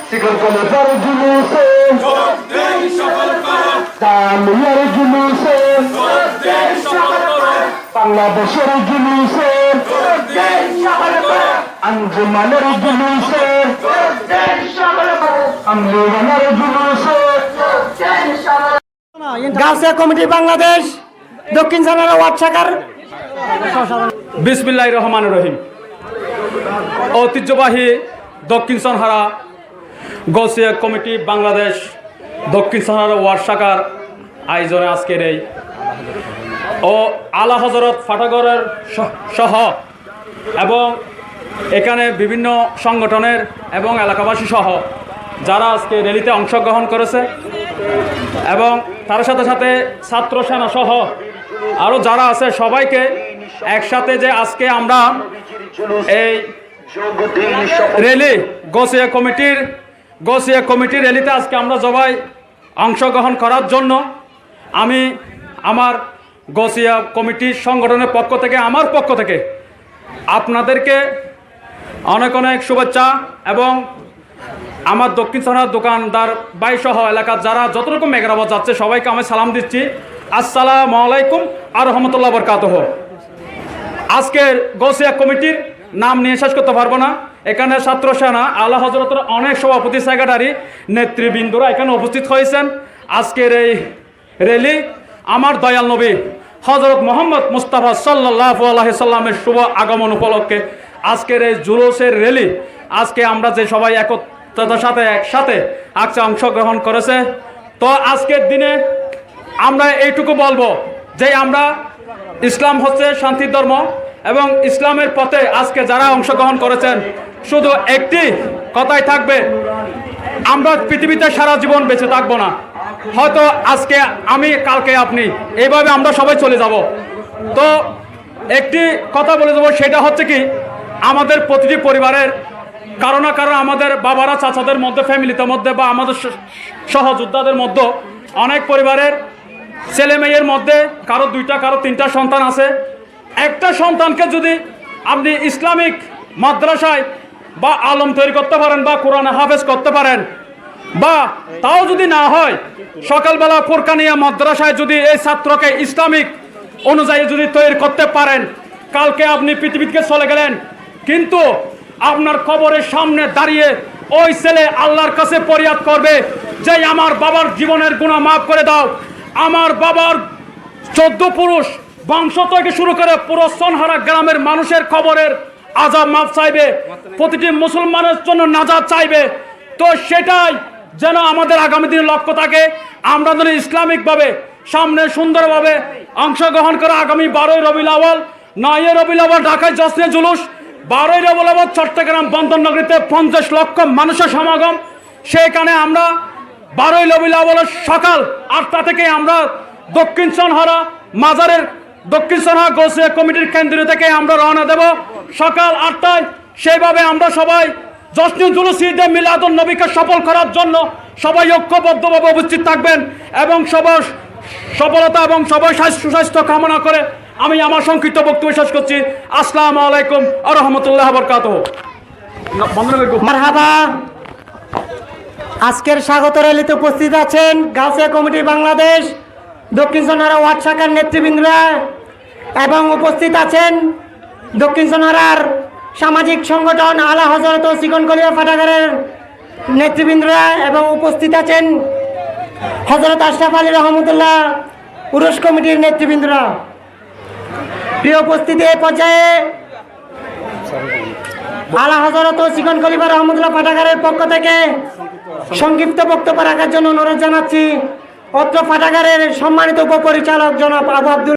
শিকল কলেজের জুলুসে জামিয়ার জুলুসে বাংলাদেশের জুলুসে আঞ্জুমানের জুলুসে আমলিওয়ানের জুলুসে গাউসিয়া কমিটি বাংলাদেশ দক্ষিণ জানালা ওয়ার্ড শাখার বিসমিল্লাহির রহমানির রহিম। ঐতিহ্যবাহী দক্ষিণ সনহারা গাউসিয়া কমিটি বাংলাদেশ দক্ষিণ সনহারা ওয়ার্ড শাখার আয়োজনে আজকের এই ও আলা হজরত ফাটাগড়ের সহ এবং এখানে বিভিন্ন সংগঠনের এবং এলাকাবাসী সহ যারা আজকে র্যালিতে অংশগ্রহণ করেছে এবং তার সাথে সাথে ছাত্র সেনা সহ আরও যারা আছে সবাইকে একসাথে যে আজকে আমরা এই র্যালি গাউসিয়া কমিটির র্যালিতে আজকে আমরা সবাই অংশগ্রহণ করার জন্য আমি আমার গাউসিয়া কমিটির সংগঠনের পক্ষ থেকে আমার পক্ষ থেকে আপনাদেরকে অনেক অনেক শুভেচ্ছা এবং আমার দক্ষিণ সনহার দোকানদার বাইসহ এলাকার যারা যত রকম মেঘরাবাদ যাচ্ছে সবাইকে আমি সালাম দিচ্ছি। আসসালামু আলাইকুম আর রহমতুল্লাহ বরকাতুহ। আজকের গাউসিয়া কমিটির নাম নিয়ে শেষ করতে পারবো না। এখানে ছাত্র সেনা আলা হজরতের অনেক সভাপতি সেক্রেটারি নেতৃবৃন্দরা এখানে উপস্থিত হয়েছেন। আজকের এই র্যালি আমার দয়াল নবী হজরত মোহাম্মদ মুস্তাফা সাল্লাল্লাহু আলাইহি সাল্লামের শুভ আগমন উপলক্ষে আজকের এই জুলুসের র্যালি আজকে আমরা যে সবাই একতার সাথে একসাথে আজকে অংশগ্রহণ করেছে। তো আজকের দিনে আমরা এইটুকু বলবো যে আমরা ইসলাম হচ্ছে শান্তির ধর্ম এবং ইসলামের পথে আজকে যারা অংশগ্রহণ করেছেন শুধু একটি কথাই থাকবে, আমরা পৃথিবীতে সারা জীবন বেঁচে থাকবো না, হয়তো আজকে আমি কালকে আপনি, এইভাবে আমরা সবাই চলে যাব। তো একটি কথা বলে দেবো, সেটা হচ্ছে কি আমাদের প্রতিটি পরিবারের কারো না কারো আমাদের বাবারা চাচাদের মধ্যে ফ্যামিলিতে মধ্যে বা আমাদের সহযোদ্ধাদের মধ্যে অনেক পরিবারের ছেলে মেয়ের মধ্যে কারো দুইটা কারো তিনটা সন্তান আছে। একটা সন্তানকে যদি আপনি ইসলামিক মাদ্রাসায় বা আলম তৈরি করতে পারেন বা কোরআনে হাফেজ করতে পারেন বা তাও যদি না হয় সকালবেলা ফুরকানিয়া মাদ্রাসায় যদি এই ছাত্রকে ইসলামিক অনুযায়ী যদি তৈরি করতে পারেন, কালকে আপনি পৃথিবী থেকে চলে গেলেন কিন্তু আপনার কবরের সামনে দাঁড়িয়ে ওই ছেলে আল্লাহর কাছে ফরিয়াদ করবে যে আমার বাবার জীবনের গুনাহ মাফ করে দাও, আমার বাবার 14 পুরুষ বংশ থেকে শুরু করে পুরো সনহারা গ্রামের মানুষের কবরের আযাব মাফ চাইবে, প্রতিটি মুসলমানের জন্য নাজাত চাইবে। তো সেটাই যেন আমাদের আগামী দিনে লক্ষ্য থাকে, আমরা যেন ইসলামিকভাবে সামনে সুন্দরভাবে অংশগ্রহণ করে আগামী 12ই রবিউল আউয়াল 9ই রবিউল আউয়াল ঢাকায় জশ্নে জুলুস, 12ই রবিউল আউয়াল চট্টগ্রাম বন্দর নগরীতে 50 লক্ষ মানুষের সমাগম। সেখানে আমরা 12ই রবিউল আউয়ালের সকাল 8টা থেকে আমরা দক্ষিণ সনহারা মাজারের দক্ষিণ সনহারা গাউসিয়া কমিটির কেন্দ্র থেকে আমরা রওনা দেব সকাল 8টায়। সেইভাবে আমরা সবাই জশ্নে জুলুস ঈদে মিলাদুন নবীকে সফল করার জন্য সবাই ঐক্যবদ্ধভাবে উপস্থিত থাকবেন এবং সবার সফলতা এবং সবাই সুস্বাস্থ্য কামনা করে আমি আমার সংক্ষিপ্ত বক্তব্য শেষ করছি। আসসালামু আলাইকুম ওয়া রাহমাতুল্লাহি ওয়া বারাকাতুহু। মারহাবা। আজকের স্বাগত র্যালিতে উপস্থিত আছেন গাউসিয়া কমিটি বাংলাদেশ দক্ষিণ সনহারা ওয়ার্ড শাখার নেতৃবৃন্দরা এবং উপস্থিত আছেন দক্ষিণ সনহারার সামাজিক সংগঠন আলা হজরত ও চিকনকলিয়া ফাটাগড়ের নেতৃবৃন্দরা এবং উপস্থিত আছেন হজরত আশরাফ আলী রহমতুল্লাহ উরুস কমিটির নেতৃবৃন্দরা। প্রিয় উপস্থিতি, এই পর্যায়ে আলা হজরত ও চিকনকলিয়া রহমতুল্লাহ ফাটাগড়ের পক্ষ থেকে সংক্ষিপ্ত বক্তব্য রাখার জন্য অনুরোধ জানাচ্ছি অত্র ফাটাগড়ের সম্মানিত উপপরিচালক জনাব আবু আব্দুল